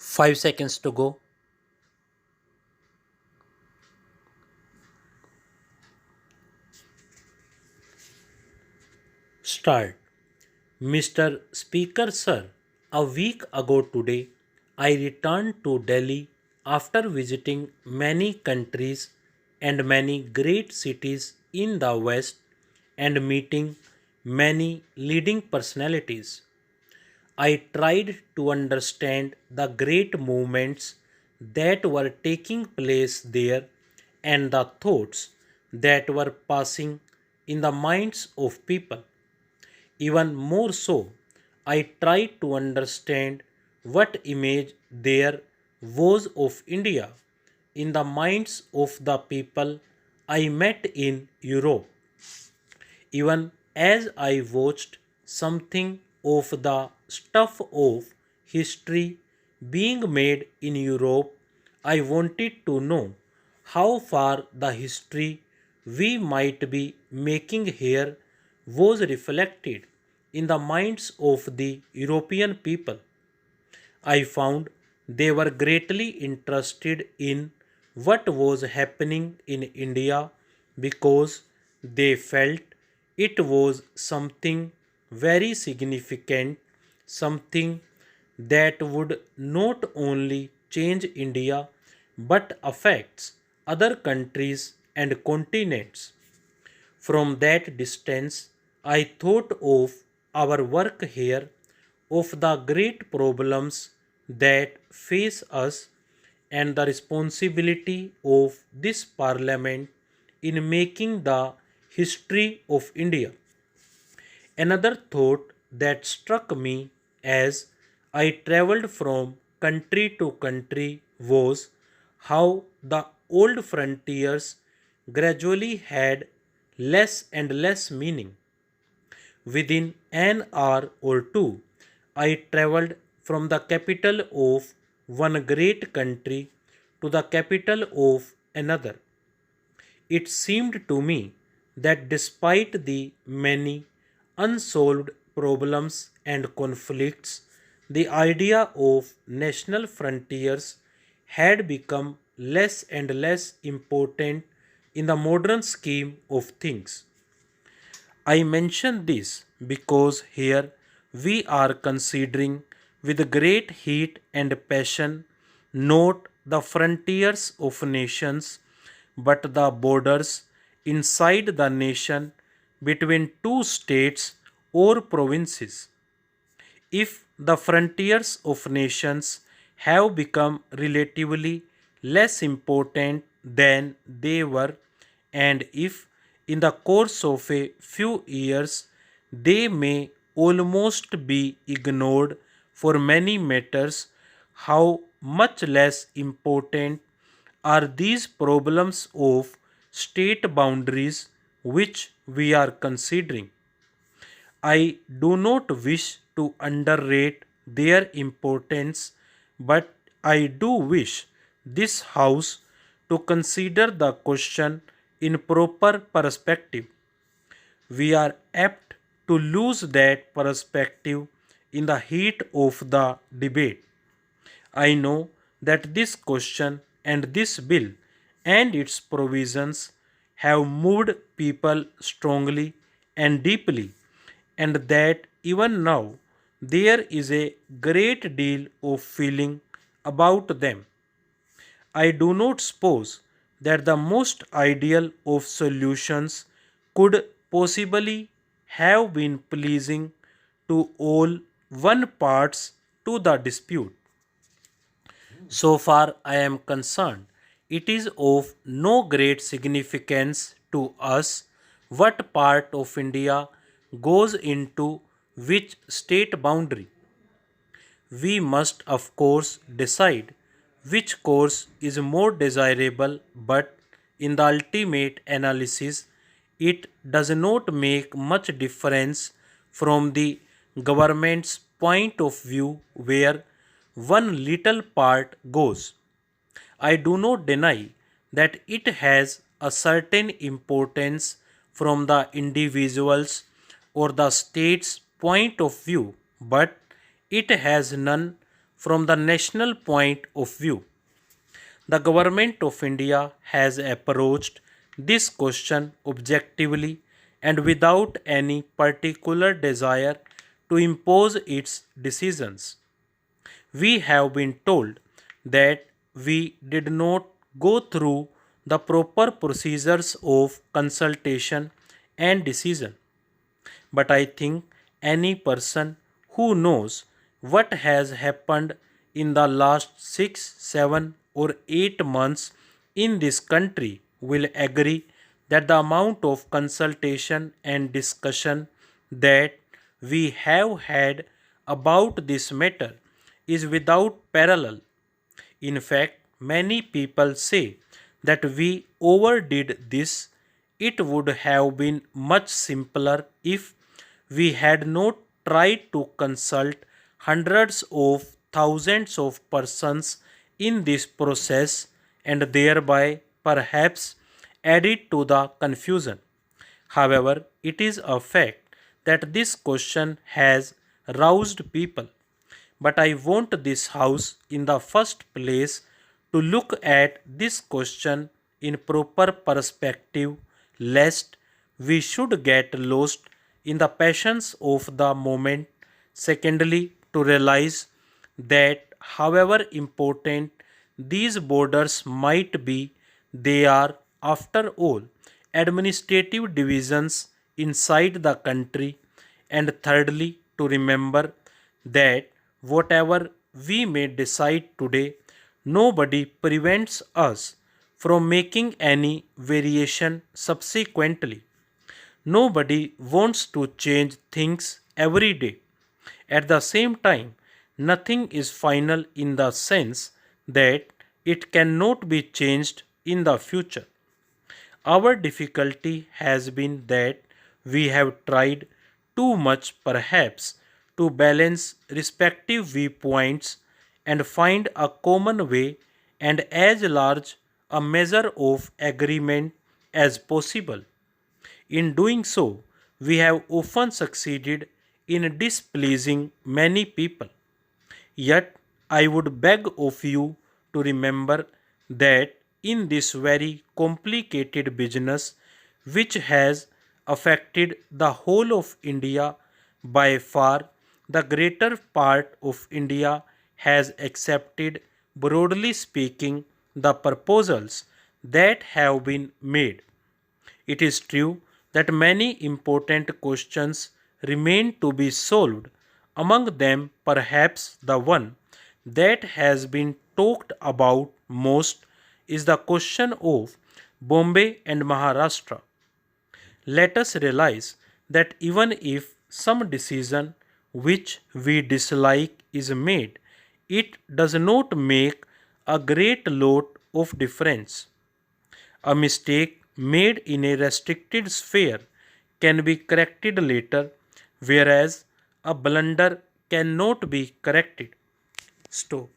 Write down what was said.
5 seconds to go. Start. Mr. Speaker, sir, a week ago today, I returned to Delhi after visiting many countries and many great cities in the West and meeting many leading personalities. I tried to understand the great movements that were taking place there and the thoughts that were passing in the minds of people. Even more so, I tried to understand what image there was of India in the minds of the people I met in Europe. Even as I watched something of the stuff of history being made in Europe, I wanted to know how far the history we might be making here was reflected in the minds of the European people. I found they were greatly interested in what was happening in India because they felt it was something very significant, something that would not only change India but affects other countries and continents. From that distance, I thought of our work here, of the great problems that face us, and the responsibility of this parliament in making the history of India. Another thought that struck me as I traveled from country to country was how the old frontiers gradually had less and less meaning. Within an hour or two, I traveled from the capital of one great country to the capital of another. It seemed to me that despite the many unsolved problems and conflicts, the idea of national frontiers had become less and less important in the modern scheme of things. I mention this because here we are considering with great heat and passion not the frontiers of nations but the borders inside the nation between two states or provinces. If the frontiers of nations have become relatively less important than they were, and if in the course of a few years they may almost be ignored for many matters, how much less important are these problems of state boundaries which we are considering? I do not wish to underrate their importance, but I do wish this House to consider the question in proper perspective. We are apt to lose that perspective in the heat of the debate. I know that this question and this bill and its provisions have moved people strongly and deeply, and that even now there is a great deal of feeling about them. I do not suppose that the most ideal of solutions could possibly have been pleasing to all one parts to the dispute. So far I am concerned, it is of no great significance to us what part of India goes into which state boundary. We must, of course, decide which course is more desirable, but in the ultimate analysis, it does not make much difference from the government's point of view where one little part goes. I do not deny that it has a certain importance from the individual's or the state's point of view, but it has none from the national point of view. The government of India has approached this question objectively and without any particular desire to impose its decisions. We have been told that we did not go through the proper procedures of consultation and decision. But I think any person who knows what has happened in the last 6, 7, or 8 months in this country will agree that the amount of consultation and discussion that we have had about this matter is without parallel. In fact, many people say that we overdid this. It would have been much simpler if we had not tried to consult hundreds of thousands of persons in this process and thereby perhaps added to the confusion. However, it is a fact that this question has roused people. But I want this house in the first place to look at this question in proper perspective, lest we should get lost in the passions of the moment. Secondly, to realize that however important these borders might be, they are, after all, administrative divisions inside the country. And thirdly, to remember that whatever we may decide today, nobody prevents us from making any variation subsequently. Nobody wants to change things every day. At the same time, nothing is final in the sense that it cannot be changed in the future. Our difficulty has been that we have tried too much, perhaps, to balance respective viewpoints and find a common way and as large a measure of agreement as possible. In doing so, we have often succeeded in displeasing many people. Yet, I would beg of you to remember that in this very complicated business, which has affected the whole of India, by far the greater part of India has accepted, broadly speaking, the proposals that have been made. It is true that many important questions remain to be solved, among them perhaps the one that has been talked about most is the question of Bombay and Maharashtra. Let us realize that even if some decision which we dislike is made, it does not make a great lot of difference. A mistake made in a restricted sphere can be corrected later, whereas a blunder cannot be corrected. Stop.